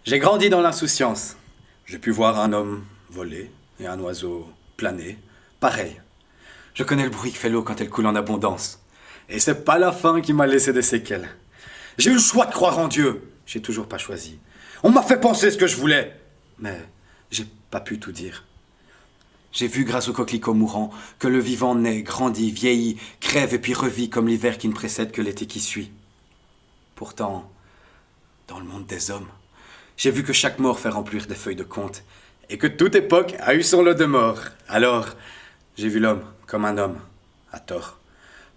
J'ai grandi dans l'insouciance. J'ai pu voir un homme voler et un oiseau planer. Pareil. Je connais le bruit que fait l'eau quand elle coule en abondance. Et c'est pas la faim qui m'a laissé des séquelles. J'ai eu le choix de croire en Dieu. J'ai toujours pas choisi. On m'a fait penser ce que je voulais. Mais j'ai pas pu tout dire. J'ai vu grâce au coquelicot mourant que le vivant naît, grandit, vieillit, crève et puis revit comme l'hiver qui ne précède que l'été qui suit. Pourtant, dans le monde des hommes, j'ai vu que chaque mort fait remplir des feuilles de compte et que toute époque a eu son lot de morts. Alors, j'ai vu l'homme comme un homme, à tort.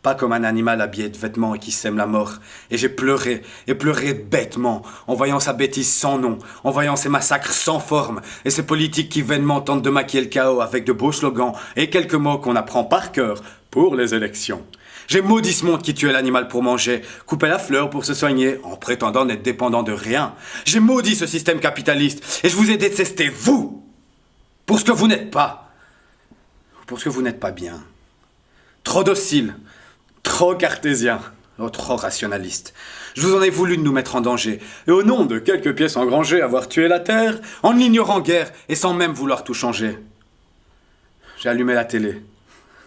Pas comme un animal habillé de vêtements et qui sème la mort. Et j'ai pleuré, et pleuré bêtement, en voyant sa bêtise sans nom, en voyant ses massacres sans forme, et ces politiques qui vainement tentent de maquiller le chaos avec de beaux slogans et quelques mots qu'on apprend par cœur pour les élections. J'ai maudit ce monde qui tuait l'animal pour manger, coupait la fleur pour se soigner, en prétendant n'être dépendant de rien. J'ai maudit ce système capitaliste, et je vous ai détesté, vous, pour ce que vous n'êtes pas. Pour ce que vous n'êtes pas bien. Trop docile. Trop cartésien, oh, trop rationaliste. Je vous en ai voulu de nous mettre en danger, et au nom de quelques pièces engrangées, avoir tué la terre, en l'ignorant guère, et sans même vouloir tout changer. J'ai allumé la télé.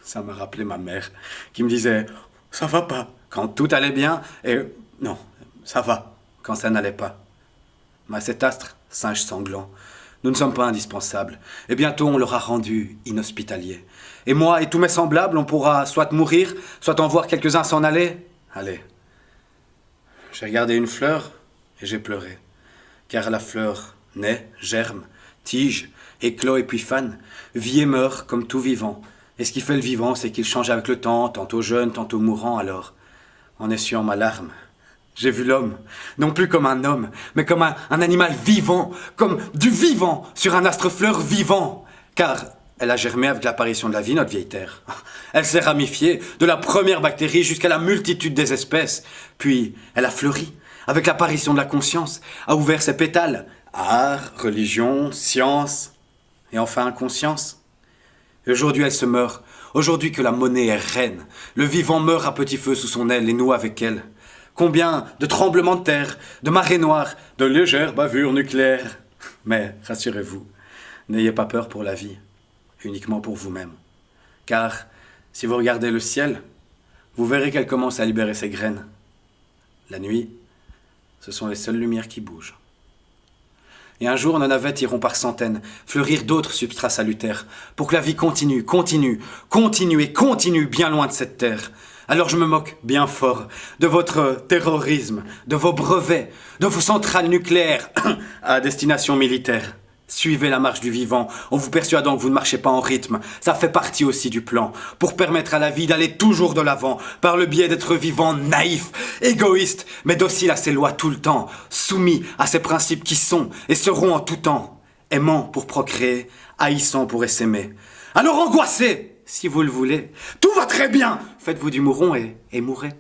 Ça m'a rappelé ma mère, qui me disait « Ça va pas » quand tout allait bien, et « Non, ça va » quand ça n'allait pas. Mais cet astre, singe sanglant, nous ne sommes pas indispensables, et bientôt on l'aura rendu inhospitalier. Et moi et tous mes semblables, on pourra soit mourir, soit en voir quelques-uns s'en aller. Allez. J'ai regardé une fleur et j'ai pleuré. Car la fleur naît, germe, tige, éclot et puis fane, vit et meurt comme tout vivant. Et ce qui fait le vivant, c'est qu'il change avec le temps, tantôt jeune, tantôt mourant. Alors, en essuyant ma larme, j'ai vu l'homme, non plus comme un homme, mais comme un animal vivant, comme du vivant sur un astre fleur vivant. Car elle a germé avec l'apparition de la vie, notre vieille terre. Elle s'est ramifiée, de la première bactérie jusqu'à la multitude des espèces. Puis, elle a fleuri, avec l'apparition de la conscience, a ouvert ses pétales. Art, religion, science, et enfin conscience. Et aujourd'hui, elle se meurt. Aujourd'hui que la monnaie est reine. Le vivant meurt à petit feu sous son aile et nous avec elle. Combien de tremblements de terre, de marées noires, de légères bavures nucléaires. Mais rassurez-vous, n'ayez pas peur pour la vie, uniquement pour vous-même. Car si vous regardez le ciel, vous verrez qu'elle commence à libérer ses graines. La nuit, ce sont les seules lumières qui bougent. Et un jour, nos navettes iront par centaines, fleurir d'autres substrats salutaires, pour que la vie continue, continue, continue et continue bien loin de cette terre. Alors je me moque bien fort de votre terrorisme, de vos brevets, de vos centrales nucléaires à destination militaire. Suivez la marche du vivant, en vous persuadant que vous ne marchez pas en rythme. Ça fait partie aussi du plan, pour permettre à la vie d'aller toujours de l'avant, par le biais d'être vivant naïf, égoïste, mais docile à ses lois tout le temps, soumis à ses principes qui sont et seront en tout temps, aimant pour procréer, haïssant pour s'aimer. Alors angoissez, si vous le voulez. Tout va très bien. Faites-vous du mouron et mourrez.